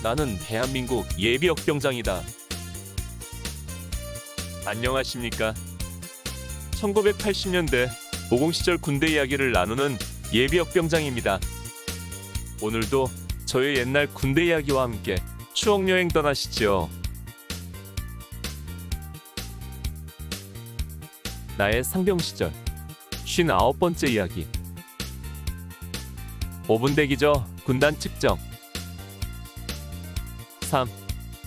나는 대한민국 예비역병장이다. 안녕하십니까. 1980년대 모공 시절 군대 이야기를 나누는 예비역병장입니다. 오늘도 저의 옛날 군대 이야기와 함께 추억여행 떠나시죠. 나의 상병 시절 59번째 이야기. 5분 대기 저 군단 측정. 3.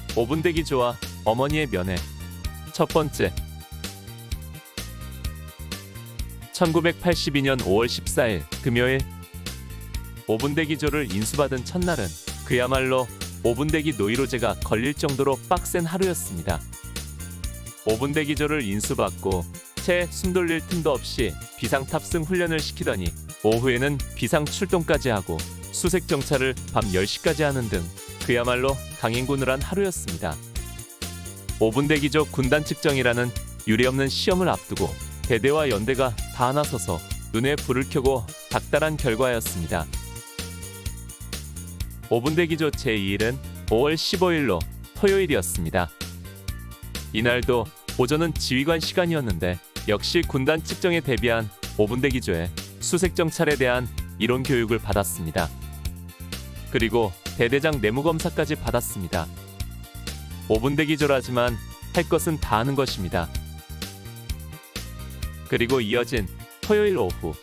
5분 대기 조와 어머니의 면회. 첫 번째. 1982년 5월 14일 금요일. 5분 대기조를 인수받은 첫날은 그야말로 5분 대기 노이로제가 걸릴 정도로 빡센 하루였습니다. 5분 대기조를 인수받고 채 숨 돌릴 틈도 없이 비상 탑승 훈련을 시키더니 오후에는 비상 출동까지 하고 수색 정찰을 밤 10시까지 하는 등 그야말로 강행군을 한 하루였습니다. 5분 대기조 군단 측정이라는 유례없는 시험을 앞두고 대대와 연대가 다 나서서 눈에 불을 켜고 닥달한 결과였습니다. 5분 대기조 제2일은 5월 15일로 토요일이었습니다. 이날도 오전은 지휘관 시간이었는데 역시 군단 측정에 대비한 5분 대기조의 수색 정찰에 대한 이론 교육을 받았습니다. 그리고 대대장 내무검사까지 받았습니다. 5분 대기조라지만 할 것은 다 하는 것입니다. 그리고 이어진 토요일 오후.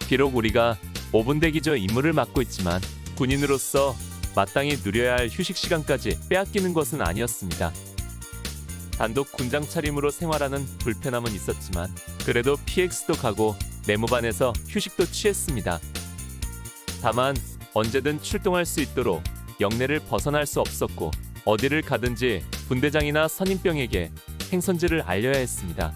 비록 우리가 5분 대기조 임무를 맡고 있지만 군인으로서 마땅히 누려야 할 휴식 시간까지 빼앗기는 것은 아니었습니다. 단독 군장 차림으로 생활하는 불편함은 있었지만 그래도 PX도 가고 내무반에서 휴식도 취했습니다. 다만 언제든 출동할 수 있도록 영내를 벗어날 수 없었고 어디를 가든지 분대장이나 선임병에게 행선지를 알려야 했습니다.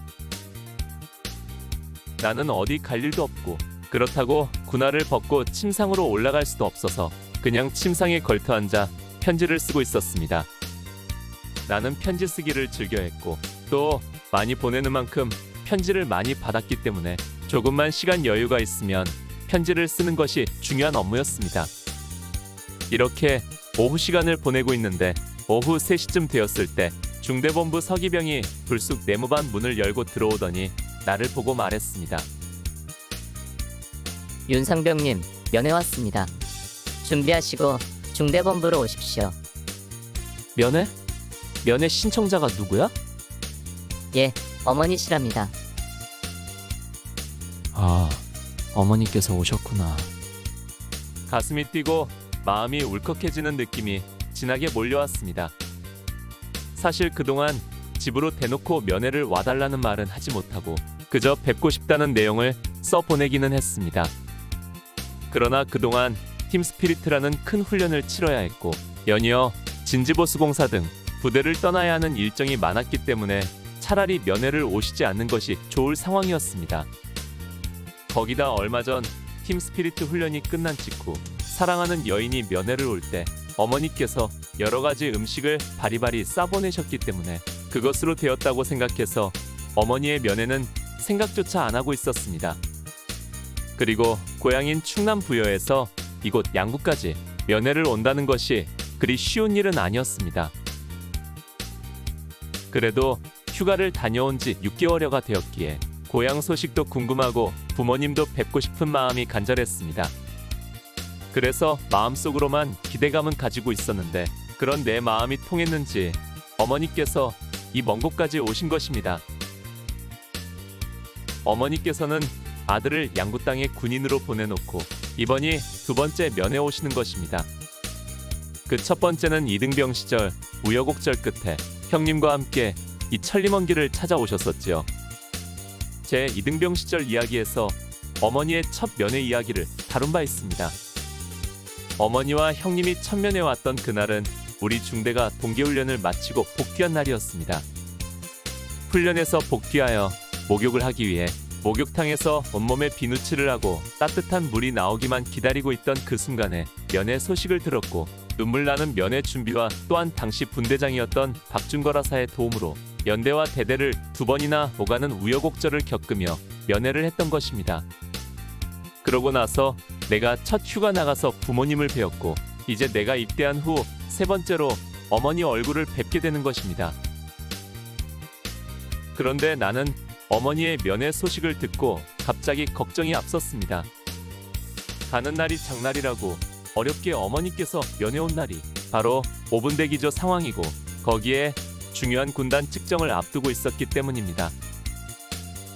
나는 어디 갈 일도 없고 그렇다고 군화를 벗고 침상으로 올라갈 수도 없어서 그냥 침상에 걸터 앉아 편지를 쓰고 있었습니다. 나는 편지 쓰기를 즐겨했고 또 많이 보내는 만큼 편지를 많이 받았기 때문에 조금만 시간 여유가 있으면 편지를 쓰는 것이 중요한 업무였습니다. 이렇게 오후 시간을 보내고 있는데 오후 3시쯤 되었을 때 중대본부 서기병이 불쑥 내무반 문을 열고 들어오더니 나를 보고 말했습니다. 윤상병님, 면회 왔습니다. 준비하시고 중대본부로 오십시오. 면회? 면회 신청자가 누구야? 예, 어머니시랍니다. 아, 어머니께서 오셨구나. 가슴이 뛰고 마음이 울컥해지는 느낌이 진하게 몰려왔습니다. 사실 그동안 집으로 대놓고 면회를 와달라는 말은 하지 못하고 그저 뵙고 싶다는 내용을 써보내기는 했습니다. 그러나 그동안 팀스피리트라는 큰 훈련을 치러야 했고 연이어 진지보수공사 등 부대를 떠나야 하는 일정이 많았기 때문에 차라리 면회를 오시지 않는 것이 좋을 상황이었습니다. 거기다 얼마 전 팀스피리트 훈련이 끝난 직후 사랑하는 여인이 면회를 올 때 어머니께서 여러 가지 음식을 바리바리 싸보내셨기 때문에 그것으로 되었다고 생각해서 어머니의 면회는 생각조차 안 하고 있었습니다. 그리고 고향인 충남 부여에서 이곳 양구까지 면회를 온다는 것이 그리 쉬운 일은 아니었습니다. 그래도 휴가를 다녀온 지 6개월여가 되었기에 고향 소식도 궁금하고 부모님도 뵙고 싶은 마음이 간절했습니다. 그래서 마음속으로만 기대감은 가지고 있었는데 그런 내 마음이 통했는지 어머니께서 이 먼 곳까지 오신 것입니다. 어머니께서는 아들을 양구 땅에 군인으로 보내놓고 이번이 두 번째 면회 오시는 것입니다. 그 첫 번째는 이등병 시절 우여곡절 끝에 형님과 함께 이 천리먼 길을 찾아오셨었지요. 제 이등병 시절 이야기에서 어머니의 첫 면회 이야기를 다룬 바 있습니다. 어머니와 형님이 첫 면회 왔던 그날은 우리 중대가 동계훈련을 마치고 복귀한 날이었습니다. 훈련에서 복귀하여 목욕을 하기 위해 목욕탕에서 온몸에 비누칠을 하고 따뜻한 물이 나오기만 기다리고 있던 그 순간에 면회 소식을 들었고 눈물 나는 면회 준비와 또한 당시 분대장이었던 박준거라사의 도움으로 연대와 대대를 두 번이나 오가는 우여곡절을 겪으며 면회를 했던 것입니다. 그러고 나서 내가 첫 휴가 나가서 부모님을 뵈었고 이제 내가 입대한 후 세 번째로 어머니 얼굴을 뵙게 되는 것입니다. 그런데 나는 어머니의 면회 소식을 듣고 갑자기 걱정이 앞섰습니다. 가는 날이 장날이라고 어렵게 어머니께서 면회 온 날이 바로 5분 대기조 상황이고 거기에 중요한 군단 측정을 앞두고 있었기 때문입니다.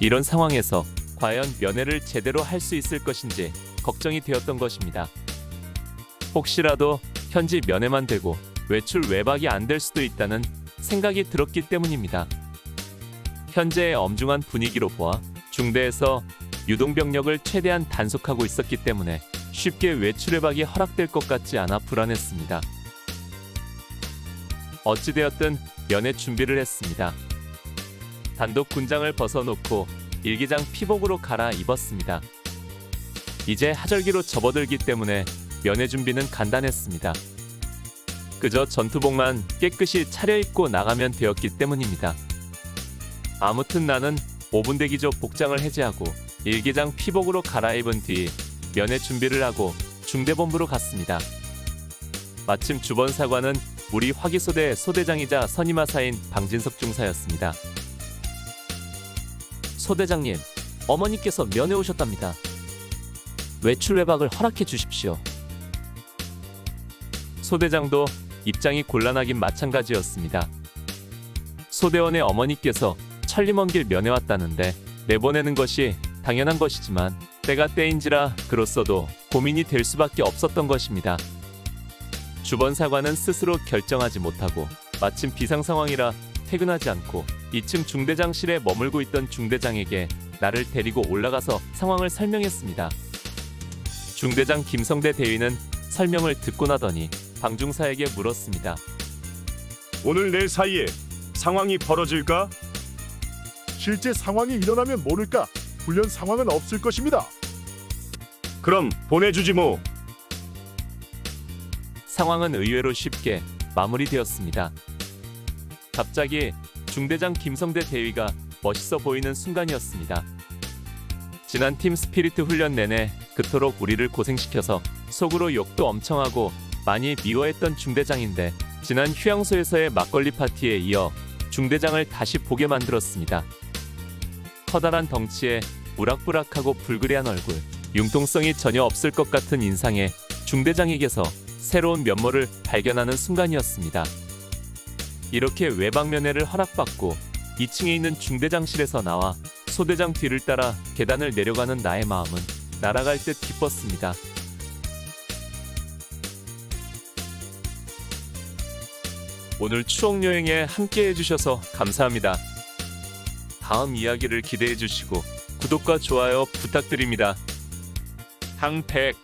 이런 상황에서 과연 면회를 제대로 할 수 있을 것인지 걱정이 되었던 것입니다. 혹시라도 현지 면회만 되고 외출 외박이 안 될 수도 있다는 생각이 들었기 때문입니다. 현재의 엄중한 분위기로 보아 중대에서 유동병력을 최대한 단속하고 있었기 때문에 쉽게 외출 외박이 허락될 것 같지 않아 불안했습니다. 어찌되었든 면회 준비를 했습니다. 단독 군장을 벗어놓고 일기장 피복으로 갈아입었습니다. 이제 하절기로 접어들기 때문에 면회 준비는 간단했습니다. 그저 전투복만 깨끗이 차려입고 나가면 되었기 때문입니다. 아무튼 나는 5분 대기조 복장을 해제하고 일기장 피복으로 갈아입은 뒤 면회 준비를 하고 중대본부로 갔습니다. 마침 주번사관은 우리 화기소대 소대장이자 선임하사인 방진석 중사였습니다. 소대장님, 어머니께서 면회 오셨답니다. 외출 외박을 허락해 주십시오. 소대장도 입장이 곤란하긴 마찬가지였습니다. 소대원의 어머니께서 천리 먼 길 면회 왔다는데 내보내는 것이 당연한 것이지만 때가 때인지라 그로써도 고민이 될 수밖에 없었던 것입니다. 주번사관은 스스로 결정하지 못하고 마침 비상 상황이라 퇴근하지 않고 2층 중대장실에 머물고 있던 중대장에게 나를 데리고 올라가서 상황을 설명했습니다. 중대장 김성대 대위는 설명을 듣고 나더니 방중사에게 물었습니다. 오늘 내일 사이에 상황이 벌어질까? 실제 상황이 일어나면 모를까 훈련 상황은 없을 것입니다. 그럼 보내주지 뭐. 상황은 의외로 쉽게 마무리되었습니다. 갑자기 중대장 김성대 대위가 멋있어 보이는 순간이었습니다. 지난 팀 스피리트 훈련 내내 그토록 우리를 고생시켜서 속으로 욕도 엄청 하고 많이 미워했던 중대장인데 지난 휴양소에서의 막걸리 파티에 이어 중대장을 다시 보게 만들었습니다. 커다란 덩치에 우락부락하고 불그레한 얼굴, 융통성이 전혀 없을 것 같은 인상에 중대장에게서 새로운 면모를 발견하는 순간이었습니다. 이렇게 외박 면회를 허락받고 2층에 있는 중대장실에서 나와 소대장 뒤를 따라 계단을 내려가는 나의 마음은 날아갈 듯 기뻤습니다. 오늘 추억여행에 함께 해주셔서 감사합니다. 다음 이야기를 기대해 주시고 구독과 좋아요 부탁드립니다. 항백